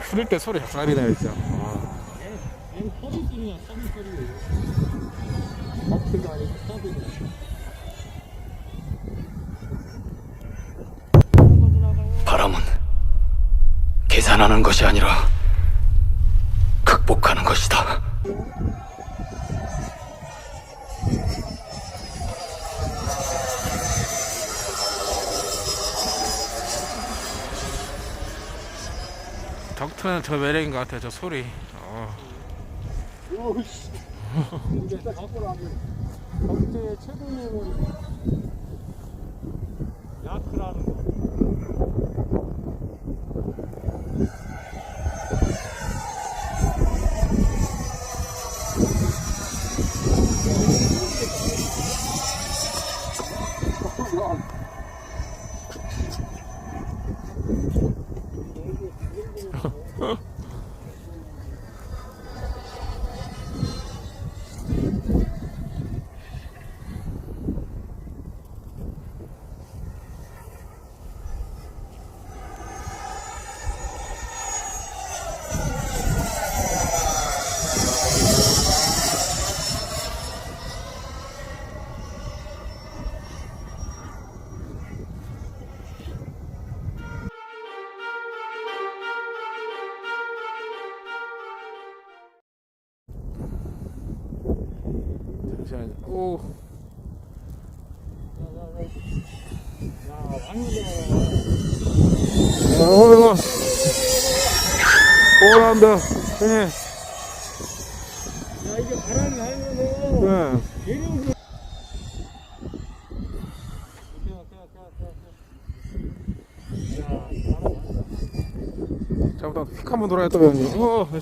부를 때 소리 작살이네 진짜. 얘는 서비 소리야, 서비 소리. 버프가 아니고 서비네. 바람은 계산하는 것이 아니라 극복하는 것이다. 덕트는 저 매력인 것 같아. 저 소리. 오우씨. 이게 적재의 최고 메모리. 야크라는 거. 잠시만요. 오. 야, 왕이다. 이거. 오란다. 형님. 야, 이게 바람이 나면은. 네. 얘는 잠깐 휙 한번 돌아야 또 형님. 오, 네.